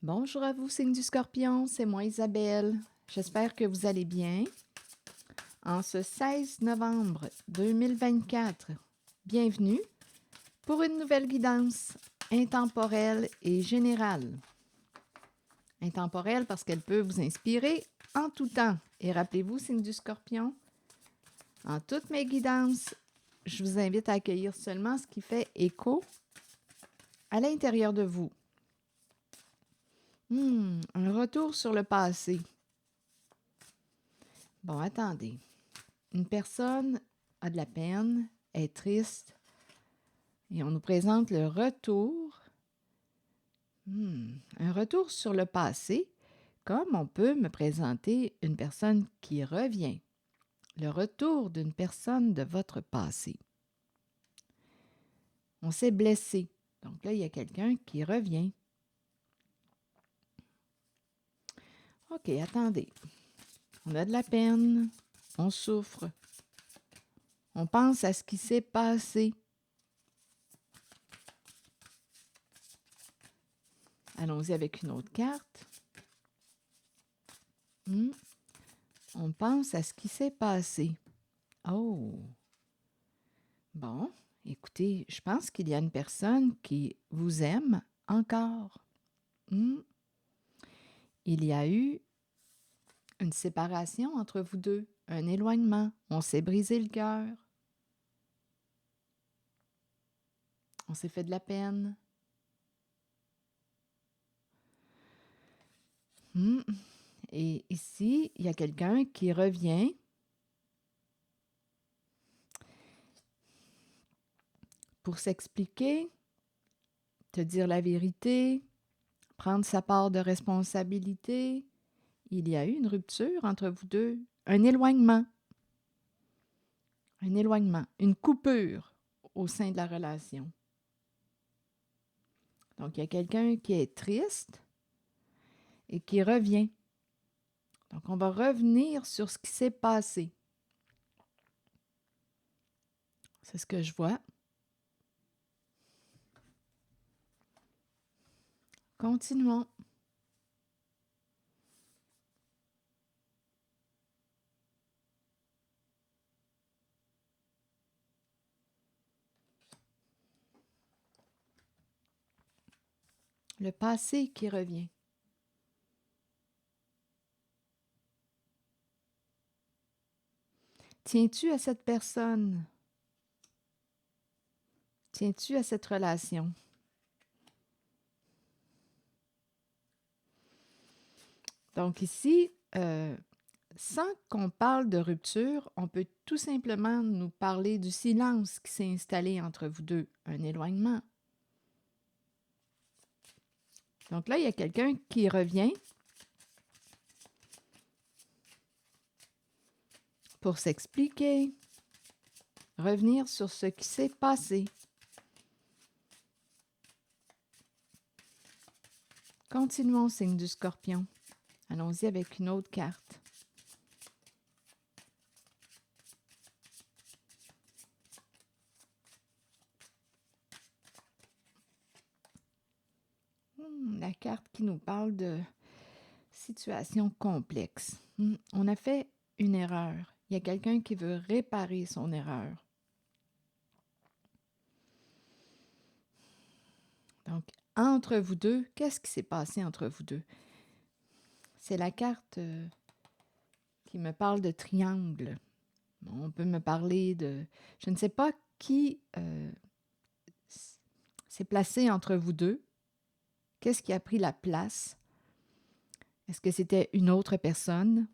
Bonjour à vous, signe du Scorpion, c'est moi Isabelle. J'espère que vous allez bien. En ce 16 novembre 2024, bienvenue pour une nouvelle guidance intemporelle et générale. Intemporelle parce qu'elle peut vous inspirer en tout temps. Et rappelez-vous, signe du Scorpion, en toutes mes guidances, je vous invite à accueillir seulement ce qui fait écho à l'intérieur de vous. Un retour sur le passé. Bon, attendez. Une personne a de la peine, est triste, et on nous présente le retour. Un retour sur le passé, comme on peut me présenter une personne qui revient. Le retour d'une personne de votre passé. On s'est blessé. Donc là, il y a quelqu'un qui revient. OK, attendez. On a de la peine, on souffre, on pense à ce qui s'est passé. Allons-y avec une autre carte. On pense à ce qui s'est passé. Oh! Bon, écoutez, je pense qu'il y a une personne qui vous aime encore. Il y a eu une séparation entre vous deux, un éloignement. On s'est brisé le cœur. On s'est fait de la peine. Et ici, il y a quelqu'un qui revient. Pour s'expliquer, te dire la vérité, prendre sa part de responsabilité. Il y a eu une rupture entre vous deux, un éloignement. Un éloignement, une coupure au sein de la relation. Donc, il y a quelqu'un qui est triste et qui revient. Donc, on va revenir sur ce qui s'est passé. C'est ce que je vois. Continuons. Le passé qui revient. Tiens-tu à cette personne? Tiens-tu à cette relation? Donc ici, sans qu'on parle de rupture, on peut tout simplement nous parler du silence qui s'est installé entre vous deux, un éloignement. Donc là, il y a quelqu'un qui revient pour s'expliquer, revenir sur ce qui s'est passé. Continuons, signe du Scorpion. Allons-y avec une autre carte. La carte qui nous parle de situation complexe. On a fait une erreur. Il y a quelqu'un qui veut réparer son erreur. Donc, entre vous deux, qu'est-ce qui s'est passé entre vous deux? C'est la carte qui me parle de triangle. On peut me parler de... Je ne sais pas qui s'est placé entre vous deux. Qu'est-ce qui a pris la place? Est-ce que c'était une autre personne?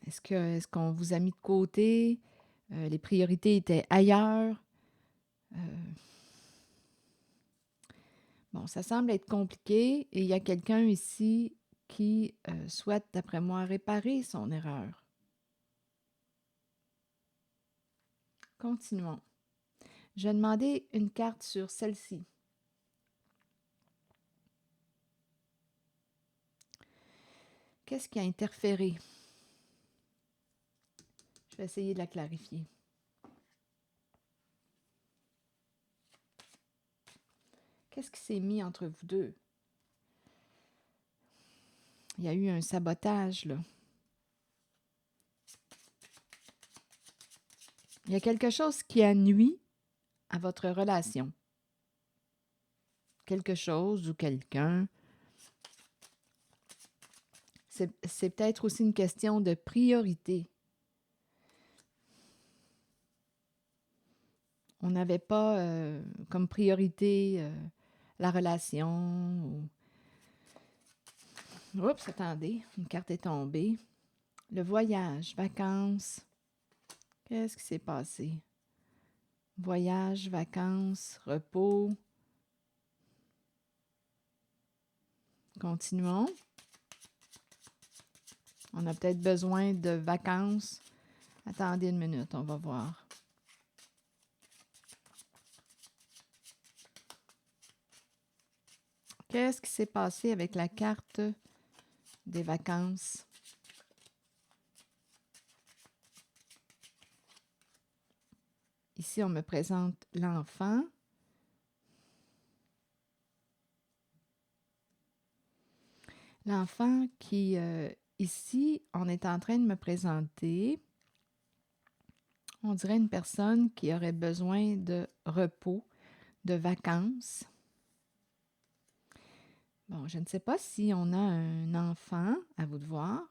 Est-ce qu'on vous a mis de côté? Les priorités étaient ailleurs? Bon, ça semble être compliqué et il y a quelqu'un ici qui souhaite, d'après moi, réparer son erreur. Continuons. Je vais demander une carte sur celle-ci. Qu'est-ce qui a interféré? Je vais essayer de la clarifier. Qu'est-ce qui s'est mis entre vous deux? Il y a eu un sabotage, là. Il y a quelque chose qui a nui à votre relation. Quelque chose ou quelqu'un. C'est peut-être aussi une question de priorité. On n'avait pas comme priorité la relation. Oups, attendez, une carte est tombée. Le voyage, vacances. Qu'est-ce qui s'est passé? Voyage, vacances, repos. Continuons. On a peut-être besoin de vacances. Attendez une minute, on va voir. Qu'est-ce qui s'est passé avec la carte des vacances? Ici, on me présente l'enfant. L'enfant qui, ici, on est en train de me présenter, on dirait une personne qui aurait besoin de repos, de vacances. Bon, je ne sais pas si on a un enfant, à vous de voir.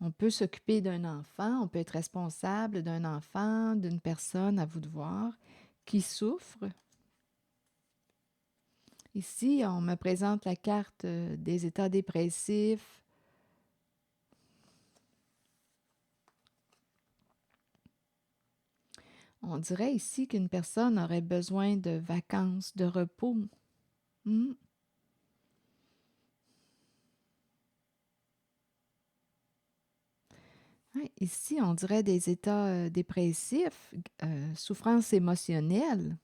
On peut s'occuper d'un enfant, on peut être responsable d'un enfant, d'une personne, à vous de voir, qui souffre. Ici, on me présente la carte des états dépressifs. On dirait ici qu'une personne aurait besoin de vacances, de repos. Ouais, ici, on dirait des états dépressifs, souffrance émotionnelle.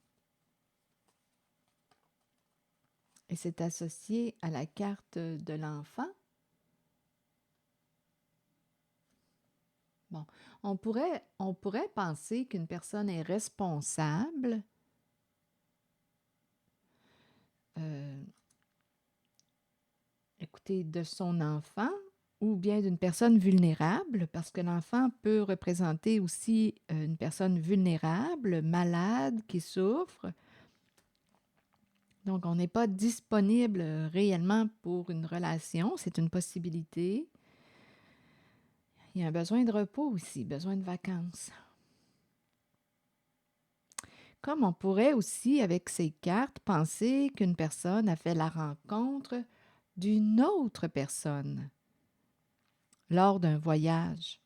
Et c'est associé à la carte de l'enfant. Bon, on pourrait penser qu'une personne est responsable écoutez, de son enfant ou bien d'une personne vulnérable, parce que l'enfant peut représenter aussi une personne vulnérable, malade, qui souffre. Donc, on n'est pas disponible réellement pour une relation, c'est une possibilité. Il y a un besoin de repos aussi, besoin de vacances. Comme on pourrait aussi, avec ces cartes, penser qu'une personne a fait la rencontre d'une autre personne lors d'un voyage.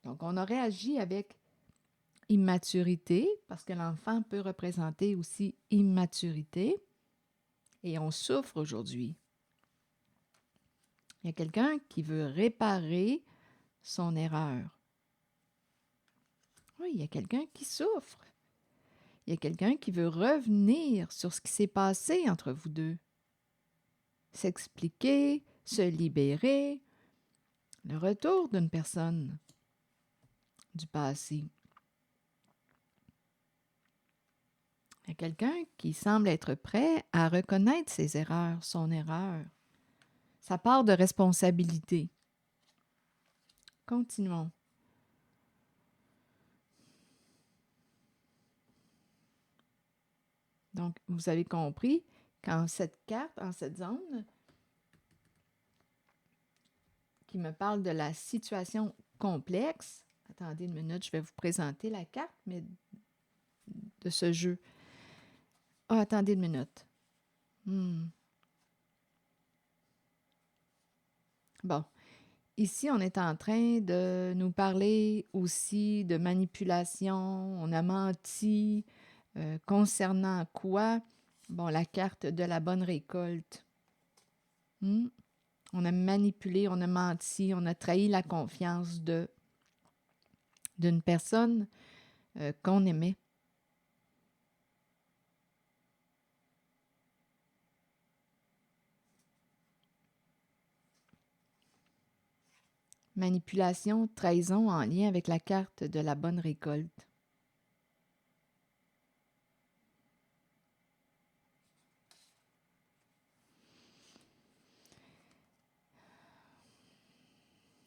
Donc, on aurait agi avec immaturité, parce que l'enfant peut représenter aussi immaturité, et on souffre aujourd'hui. Il y a quelqu'un qui veut réparer son erreur. Oui, il y a quelqu'un qui souffre. Il y a quelqu'un qui veut revenir sur ce qui s'est passé entre vous deux. S'expliquer, se libérer. Le retour d'une personne du passé. Il y a quelqu'un qui semble être prêt à reconnaître ses erreurs, son erreur. Sa part de responsabilité. Continuons. Donc, vous avez compris qu'en cette carte, en cette zone, qui me parle de la situation complexe, attendez une minute, je vais vous présenter la carte, mais de ce jeu. Ah, attendez une minute. Bon. Ici, on est en train de nous parler aussi de manipulation. On a menti concernant quoi? Bon, la carte de la bonne récolte. On a manipulé, on a menti, on a trahi la confiance d'une personne qu'on aimait. Manipulation, trahison en lien avec la carte de la bonne récolte.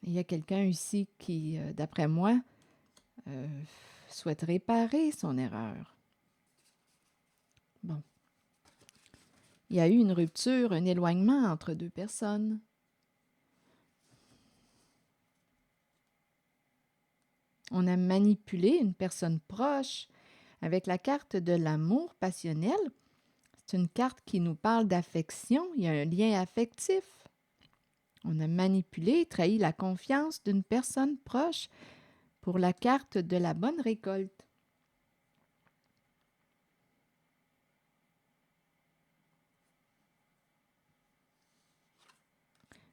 Il y a quelqu'un ici qui, d'après moi, souhaite réparer son erreur. Bon. Il y a eu une rupture, un éloignement entre deux personnes. On a manipulé une personne proche avec la carte de l'amour passionnel. C'est une carte qui nous parle d'affection. Il y a un lien affectif. On a manipulé, trahi la confiance d'une personne proche pour la carte de la bonne récolte.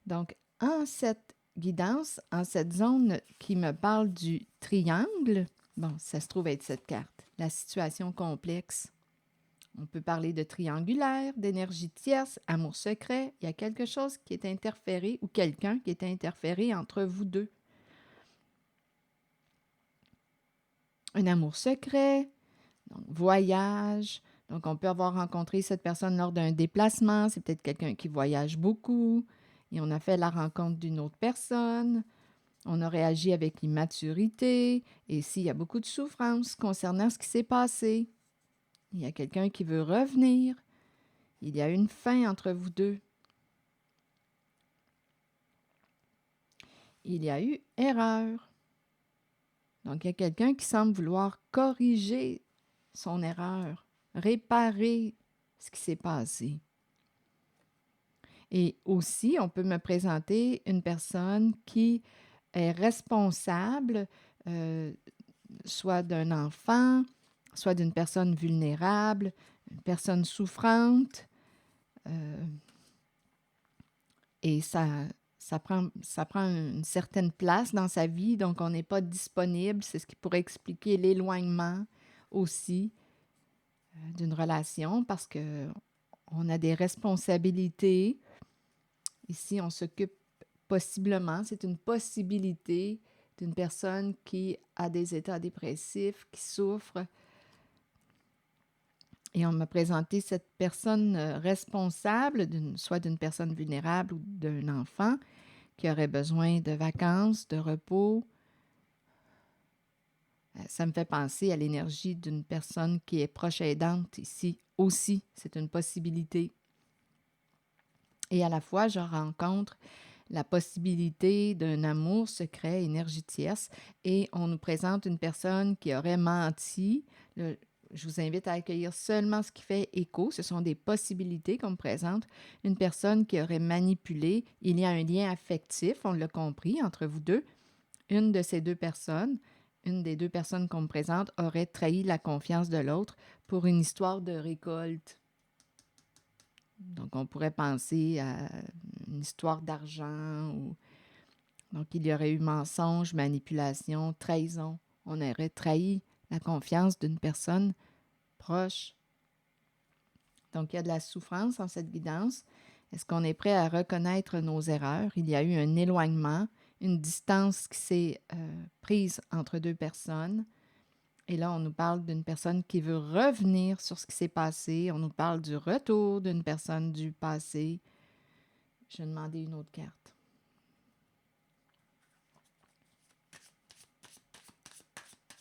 Donc, en cette guidance, en cette zone qui me parle du triangle, bon, ça se trouve être cette carte, la situation complexe. On peut parler de triangulaire, d'énergie tierce, amour secret. Il y a quelque chose qui est interféré ou quelqu'un qui est interféré entre vous deux. Un amour secret, donc voyage. Donc, on peut avoir rencontré cette personne lors d'un déplacement. C'est peut-être quelqu'un qui voyage beaucoup. Et on a fait la rencontre d'une autre personne. On a réagi avec immaturité. Et s'il y a beaucoup de souffrance concernant ce qui s'est passé, il y a quelqu'un qui veut revenir. Il y a une fin entre vous deux. Il y a eu erreur. Donc, il y a quelqu'un qui semble vouloir corriger son erreur, réparer ce qui s'est passé. Et aussi, on peut me présenter une personne qui est responsable, soit d'un enfant, soit d'une personne vulnérable, une personne souffrante. Et ça prend une certaine place dans sa vie, donc on n'est pas disponible. C'est ce qui pourrait expliquer l'éloignement aussi d'une relation parce qu'on a des responsabilités. Ici, on s'occupe possiblement, c'est une possibilité d'une personne qui a des états dépressifs, qui souffre. Et on m'a présenté cette personne responsable, soit d'une personne vulnérable ou d'un enfant, qui aurait besoin de vacances, de repos. Ça me fait penser à l'énergie d'une personne qui est proche aidante ici aussi. C'est une possibilité. Et à la fois, je rencontre la possibilité d'un amour secret, énergie tierce, et on nous présente une personne qui aurait menti. Je vous invite à accueillir seulement ce qui fait écho. Ce sont des possibilités qu'on me présente. Une personne qui aurait manipulé. Il y a un lien affectif, on l'a compris, entre vous deux. Une de ces deux personnes, une des deux personnes qu'on me présente, aurait trahi la confiance de l'autre pour une histoire de récolte. Donc, on pourrait penser à une histoire d'argent. Donc, il y aurait eu mensonge, manipulation, trahison. On aurait trahi la confiance d'une personne proche. Donc, il y a de la souffrance en cette guidance. Est-ce qu'on est prêt à reconnaître nos erreurs? Il y a eu un éloignement, une distance qui s'est prise entre deux personnes. Et là, on nous parle d'une personne qui veut revenir sur ce qui s'est passé. On nous parle du retour d'une personne du passé. Je vais demander une autre carte.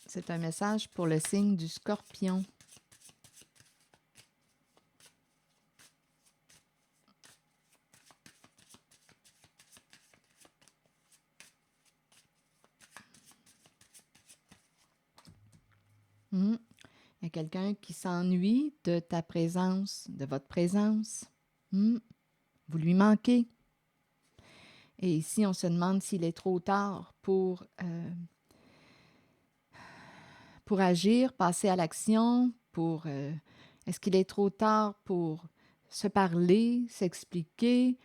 C'est un message pour le signe du Scorpion. Il y a quelqu'un qui s'ennuie de ta présence, de votre présence. Vous lui manquez. Et ici, on se demande s'il est trop tard pour agir, passer à l'action, est-ce qu'il est trop tard pour se parler, s'expliquer?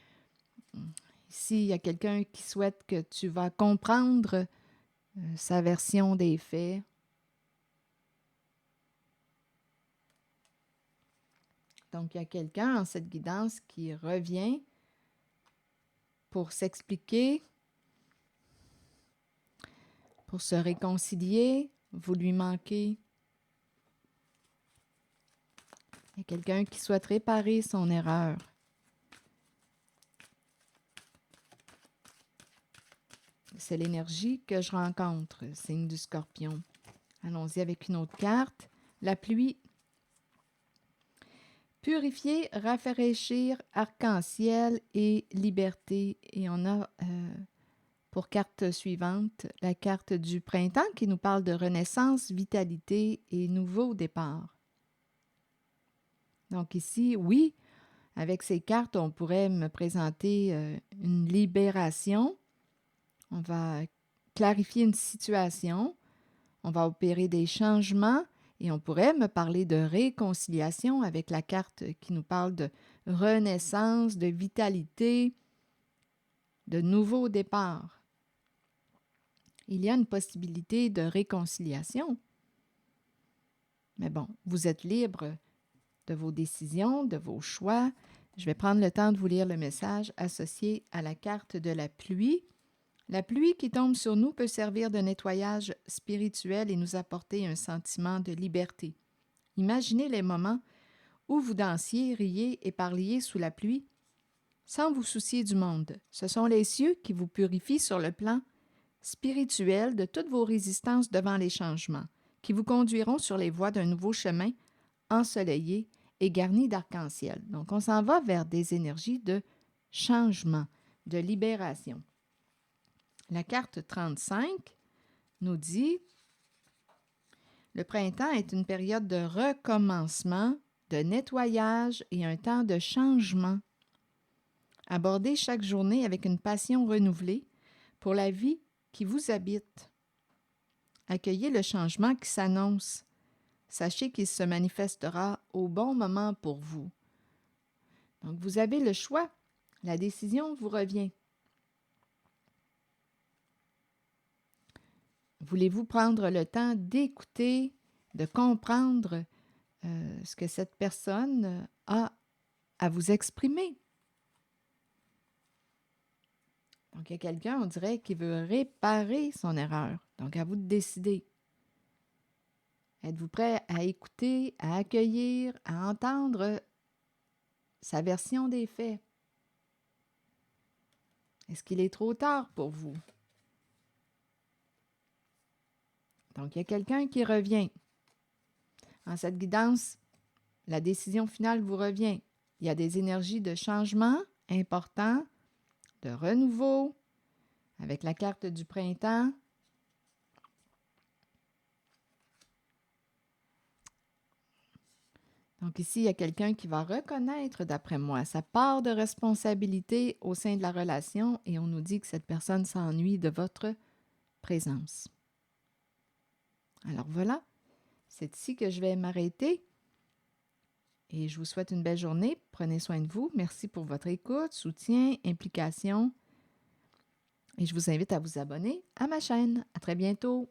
Ici, il y a quelqu'un qui souhaite que tu vas comprendre sa version des faits. Donc, il y a quelqu'un en cette guidance qui revient pour s'expliquer, pour se réconcilier. Vous lui manquez. Il y a quelqu'un qui souhaite réparer son erreur. c'est l'énergie que je rencontre, signe du Scorpion. Allons-y avec une autre carte. La pluie. Purifier, rafraîchir, arc-en-ciel et liberté. Et on a pour carte suivante la carte du printemps qui nous parle de renaissance, vitalité et nouveau départ. Donc ici, oui, avec ces cartes, on pourrait me présenter une libération. On va clarifier une situation. On va opérer des changements et on pourrait me parler de réconciliation avec la carte qui nous parle de renaissance, de vitalité, de nouveau départ. Il y a une possibilité de réconciliation. Mais bon, vous êtes libre de vos décisions, de vos choix. Je vais prendre le temps de vous lire le message associé à la carte de la pluie. La pluie qui tombe sur nous peut servir de nettoyage spirituel et nous apporter un sentiment de liberté. Imaginez les moments où vous dansiez, riez et parliez sous la pluie sans vous soucier du monde. Ce sont les cieux qui vous purifient sur le plan spirituel de toutes vos résistances devant les changements, qui vous conduiront sur les voies d'un nouveau chemin ensoleillé et garni d'arc-en-ciel. Donc, on s'en va vers des énergies de changement, de libération. La carte 35 nous dit « Le printemps est une période de recommencement, de nettoyage et un temps de changement. Abordez chaque journée avec une passion renouvelée pour la vie qui vous habite. Accueillez le changement qui s'annonce. Sachez qu'il se manifestera au bon moment pour vous. » Donc, vous avez le choix. La décision vous revient. Voulez-vous prendre le temps d'écouter, de comprendre ce que cette personne a à vous exprimer? Donc, il y a quelqu'un, on dirait, qui veut réparer son erreur. Donc, à vous de décider. Êtes-vous prêt à écouter, à accueillir, à entendre sa version des faits? Est-ce qu'il est trop tard pour vous? Donc, il y a quelqu'un qui revient. En cette guidance, la décision finale vous revient. Il y a des énergies de changement importants, de renouveau, avec la carte du printemps. Donc ici, il y a quelqu'un qui va reconnaître, d'après moi, sa part de responsabilité au sein de la relation et on nous dit que cette personne s'ennuie de votre présence. Alors voilà, c'est ici que je vais m'arrêter et je vous souhaite une belle journée. Prenez soin de vous. Merci pour votre écoute, soutien, implication et je vous invite à vous abonner à ma chaîne. À très bientôt.